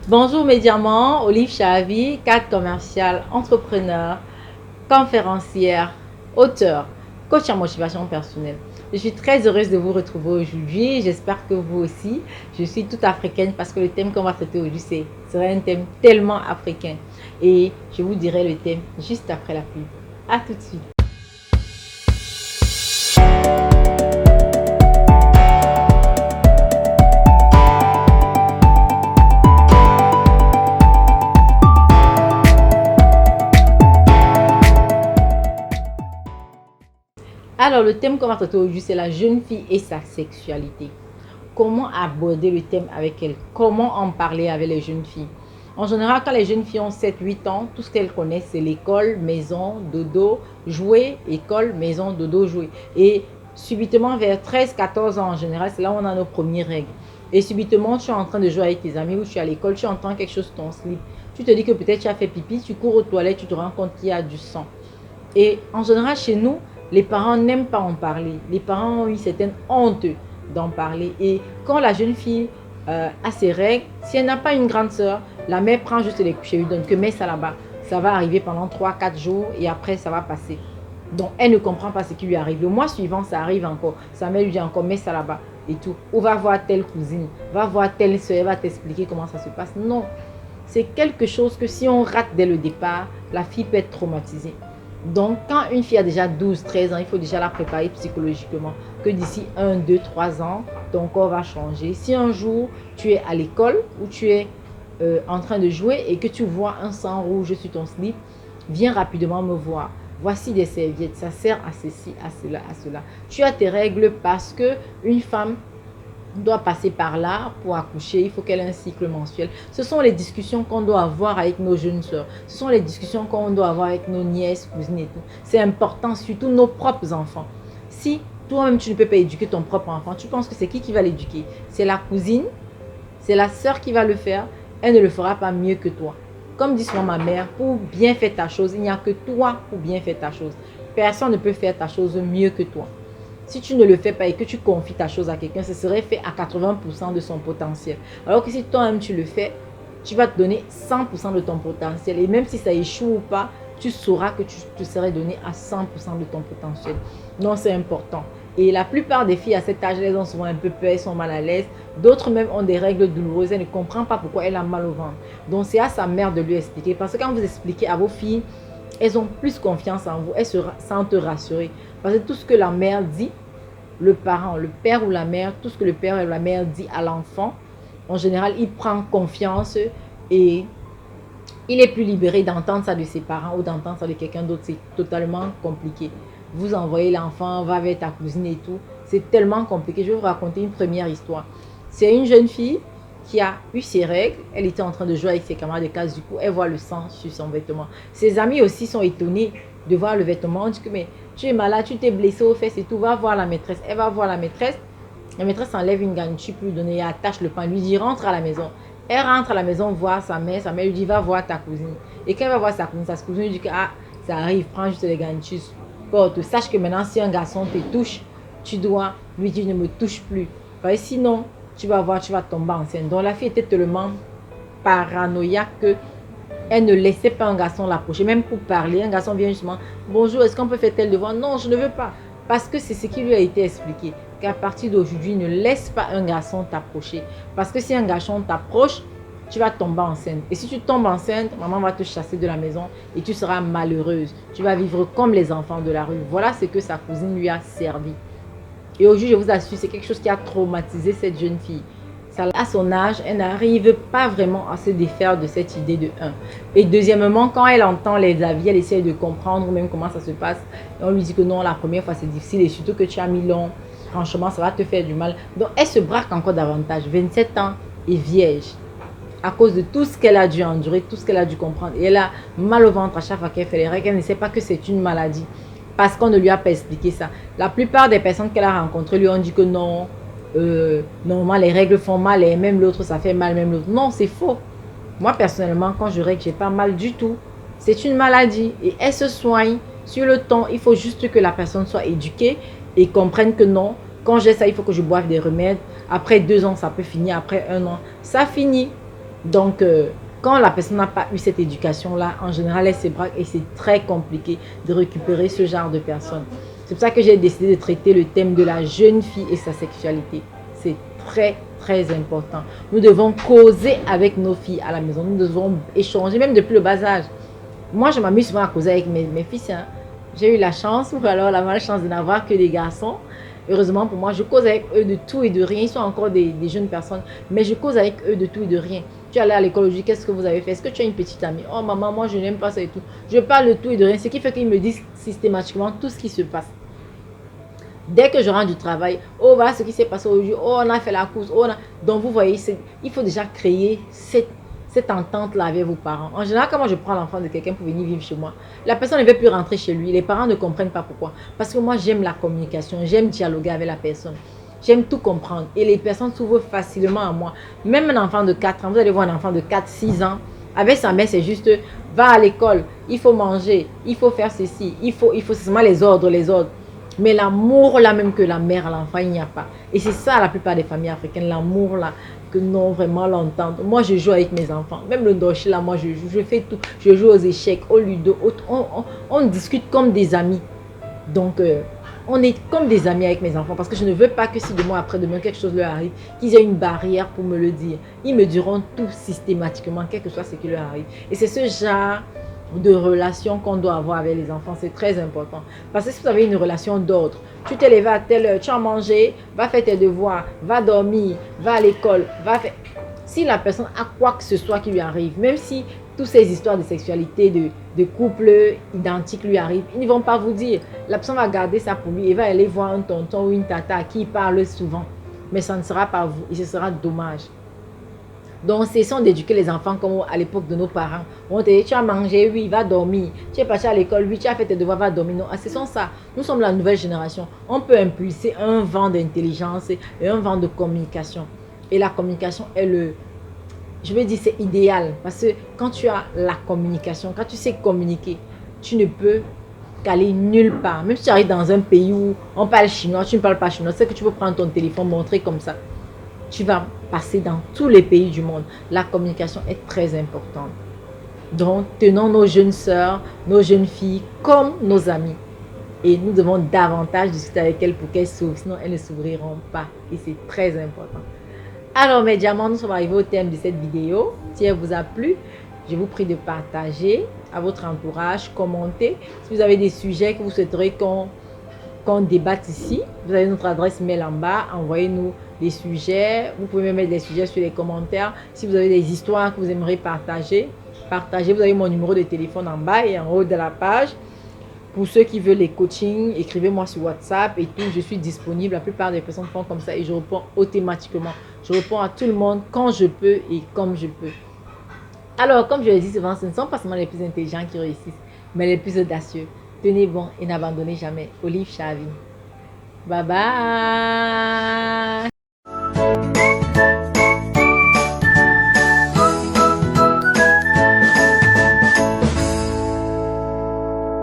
Bonjour mes diamants, Olive Chahavi, cadre commercial, entrepreneur, conférencière, auteur, coach en motivation personnelle. Je suis très heureuse de vous retrouver aujourd'hui. J'espère que vous aussi. Je suis toute africaine parce que le thème qu'on va traiter aujourd'hui, serait un thème tellement africain. Et je vous dirai le thème juste après la pub. À tout de suite. Alors, le thème qu'on va traiter aujourd'hui, c'est la jeune fille et sa sexualité. Comment aborder le thème avec elle? Comment en parler avec les jeunes filles? En général, quand les jeunes filles ont 7-8 ans, tout ce qu'elles connaissent, c'est l'école, maison, dodo, jouer, école, maison, dodo, jouer. Et subitement, vers 13-14 ans, en général, c'est là où on a nos premières règles. Et subitement, tu es en train de jouer avec tes amis ou tu es à l'école, tu entends quelque chose sur ton slip. Tu te dis que peut-être tu as fait pipi, tu cours aux toilettes, tu te rends compte qu'il y a du sang. Et en général, chez nous, les parents n'aiment pas en parler. Les parents ont une certaine honte d'en parler. Et quand la jeune fille a ses règles, si elle n'a pas une grande soeur, la mère prend juste les couches et lui donne que mets ça là-bas. Ça va arriver pendant 3-4 jours et après ça va passer. Donc elle ne comprend pas ce qui lui arrive. Le mois suivant, ça arrive encore. Sa mère lui dit encore mets ça là-bas et tout. Ou va voir telle cousine, va voir telle soeur, elle va t'expliquer comment ça se passe. Non, c'est quelque chose que si on rate dès le départ, la fille peut être traumatisée. Donc, quand une fille a déjà 12-13 ans, il faut déjà la préparer psychologiquement. Que d'ici 1, 2, 3 ans, ton corps va changer. Si un jour, tu es à l'école ou tu es en train de jouer et que tu vois un sang rouge sur ton slip, viens rapidement me voir. Voici des serviettes, ça sert à ceci, à cela, à cela. Tu as tes règles parce que une femme doit passer par là pour accoucher, il faut qu'elle ait un cycle mensuel. Ce sont les discussions qu'on doit avoir avec nos jeunes soeurs. Ce sont les discussions qu'on doit avoir avec nos nièces, cousines et tout. C'est important, surtout nos propres enfants. Si toi-même tu ne peux pas éduquer ton propre enfant, tu penses que c'est qui va l'éduquer? C'est la cousine, c'est la sœur qui va le faire. Elle ne le fera pas mieux que toi. Comme dit souvent ma mère, pour bien faire ta chose, il n'y a que toi pour bien faire ta chose. Personne ne peut faire ta chose mieux que toi. Si tu ne le fais pas et que tu confies ta chose à quelqu'un, ce serait fait à 80% de son potentiel. Alors que si toi-même tu le fais, tu vas te donner 100% de ton potentiel. Et même si ça échoue ou pas, tu sauras que tu te serais donné à 100% de ton potentiel. Donc c'est important. Et la plupart des filles à cet âge, elles ont souvent un peu peur, elles sont mal à l'aise. D'autres même ont des règles douloureuses, elles ne comprennent pas pourquoi elle a mal au ventre. Donc c'est à sa mère de lui expliquer. Parce que quand vous expliquez à vos filles, elles ont plus confiance en vous, elles se sentent rassurées. Parce que tout ce que la mère dit, le parent, le père ou la mère, tout ce que le père et la mère dit à l'enfant, en général, il prend confiance et il est plus libéré d'entendre ça de ses parents ou d'entendre ça de quelqu'un d'autre. C'est totalement compliqué. Vous envoyez l'enfant, va avec ta cousine et tout. C'est tellement compliqué. Je vais vous raconter une première histoire. C'est une jeune fille qui a eu ses règles. Elle était en train de jouer avec ses camarades de classe. Du coup, elle voit le sang sur son vêtement. Ses amis aussi sont étonnés de voir le vêtement. On dit que mais tu es malade, tu t'es blessé aux fesses et tout. Va voir la maîtresse. Elle va voir la maîtresse. La maîtresse enlève une garniture pour lui donner, attache le pain. Lui dit rentre à la maison. Elle rentre à la maison voir sa mère. Sa mère lui dit va voir ta cousine. Et quand elle va voir sa cousine lui dit que ah, ça arrive, prends juste les garnitures. Porte. Sache que maintenant, si un garçon te touche, tu dois lui dire ne me touche plus. Parce que sinon, tu vas voir, tu vas tomber enceinte. Donc la fille était tellement paranoïaque que elle ne laissait pas un garçon l'approcher, même pour parler. Un garçon vient justement, bonjour, est-ce qu'on peut faire tel devoir? Non, je ne veux pas. Parce que c'est ce qui lui a été expliqué. Qu'à partir d'aujourd'hui, ne laisse pas un garçon t'approcher. Parce que si un garçon t'approche, tu vas tomber enceinte. Et si tu tombes enceinte, maman va te chasser de la maison et tu seras malheureuse. Tu vas vivre comme les enfants de la rue. Voilà ce que sa cousine lui a servi. Et aujourd'hui, je vous assure, c'est quelque chose qui a traumatisé cette jeune fille. À son âge, elle n'arrive pas vraiment à se défaire de cette idée de 1. Et deuxièmement, quand elle entend les avis, elle essaie de comprendre même comment ça se passe. Et on lui dit que non, la première fois c'est difficile et surtout que tu as mis long. Franchement, ça va te faire du mal. Donc, elle se braque encore davantage. 27 ans et vierge. À cause de tout ce qu'elle a dû endurer, tout ce qu'elle a dû comprendre. Et elle a mal au ventre à chaque fois qu'elle fait les règles. Elle ne sait pas que c'est une maladie. Parce qu'on ne lui a pas expliqué ça. La plupart des personnes qu'elle a rencontrées lui ont dit que non, normalement les règles font mal et même l'autre ça fait mal, même l'autre. Non, c'est faux. Moi personnellement, quand je règle, j'ai pas mal du tout. C'est une maladie et elle se soigne sur le temps. Il faut juste que la personne soit éduquée et comprenne que non, quand j'ai ça, il faut que je boive des remèdes. Après 2 ans, ça peut finir. Après 1 an, ça finit. Donc, quand la personne n'a pas eu cette éducation-là, en général, elle se braque et c'est très compliqué de récupérer ce genre de personnes. C'est pour ça que j'ai décidé de traiter le thème de la jeune fille et sa sexualité. C'est très, très important. Nous devons causer avec nos filles à la maison. Nous devons échanger, même depuis le bas âge. Moi, je m'amuse souvent à causer avec mes fils. Hein. J'ai eu la chance, ou alors la malchance de n'avoir que des garçons. Heureusement pour moi, je cause avec eux de tout et de rien. Ils sont encore des jeunes personnes, mais je cause avec eux de tout et de rien. Tu es allé à l'école aujourd'hui, qu'est-ce que vous avez fait? Est-ce que tu as une petite amie? Oh maman, moi je n'aime pas ça et tout. Je parle de tout et de rien, ce qui fait qu'ils me disent systématiquement tout ce qui se passe. Dès que je rentre du travail, oh voilà ce qui s'est passé aujourd'hui, oh on a fait la course, oh, donc vous voyez, il faut déjà créer cette entente-là avec vos parents. En général, quand moi je prends l'enfant de quelqu'un pour venir vivre chez moi, la personne ne veut plus rentrer chez lui. Les parents ne comprennent pas pourquoi. Parce que moi, j'aime la communication, j'aime dialoguer avec la personne. J'aime tout comprendre. Et les personnes s'ouvrent facilement à moi. Même un enfant de 4 ans, vous allez voir un enfant de 4, 6 ans, avec sa mère, c'est juste, va à l'école, il faut manger, il faut faire ceci, il faut seulement les ordres, les ordres. Mais l'amour là même que la mère à l'enfant, il n'y a pas. Et c'est ça la plupart des familles africaines, l'amour là, que non vraiment l'entendre. Moi, je joue avec mes enfants. Même le doshi là, moi, je joue, je fais tout. Je joue aux échecs, au ludo. On discute comme des amis. Donc, on est comme des amis avec mes enfants parce que je ne veux pas que si demain, après-demain, quelque chose leur arrive, qu'ils aient une barrière pour me le dire. Ils me diront tout systématiquement, quel que soit ce qui leur arrive. Et c'est ce genre de relation qu'on doit avoir avec les enfants, c'est très important. Parce que si vous avez une relation d'ordre, tu t'es levé à telle heure, tu as mangé, va faire tes devoirs, va dormir, va à l'école, va faire... Si la personne a quoi que ce soit qui lui arrive, même si toutes ces histoires de sexualité, de couple identiques lui arrivent, ils ne vont pas vous dire. La personne va garder ça pour lui et va aller voir un tonton ou une tata à qui il parle souvent. Mais ça ne sera pas vous et ce sera dommage. Donc, c'est ça d'éduquer les enfants comme à l'époque de nos parents. On te dit, tu as mangé, oui, va dormir. Tu es parti à l'école, oui, tu as fait tes devoirs, va dormir. Non, c'est ça. Nous sommes la nouvelle génération. On peut impulser un vent d'intelligence et un vent de communication. Et la communication est je veux dire, c'est idéal. Parce que quand tu as la communication, quand tu sais communiquer, tu ne peux qu'aller nulle part. Même si tu arrives dans un pays où on parle chinois, tu ne parles pas chinois, c'est que tu peux prendre ton téléphone, montrer comme ça. Tu vas passer dans tous les pays du monde. La communication est très importante. Donc, tenons nos jeunes sœurs, nos jeunes filles comme nos amies. Et nous devons davantage discuter avec elles pour qu'elles s'ouvrent, sinon elles ne s'ouvriront pas. Et c'est très important. Alors, mes diamants, nous sommes arrivés au thème de cette vidéo. Si elle vous a plu, je vous prie de partager à votre entourage, commenter. Si vous avez des sujets que vous souhaiteriez qu'on débatte ici, vous avez notre adresse mail en bas, envoyez-nous des sujets, vous pouvez même mettre des sujets sur les commentaires. Si vous avez des histoires que vous aimeriez partager, partagez, vous avez mon numéro de téléphone en bas et en haut de la page. Pour ceux qui veulent les coachings, écrivez-moi sur WhatsApp et tout, je suis disponible. La plupart des personnes font comme ça et je réponds automatiquement. Je réponds à tout le monde quand je peux et comme je peux. Alors, comme je le dis souvent, ce ne sont pas seulement les plus intelligents qui réussissent, mais les plus audacieux. Tenez bon et n'abandonnez jamais. Olive Chavi. Bye bye.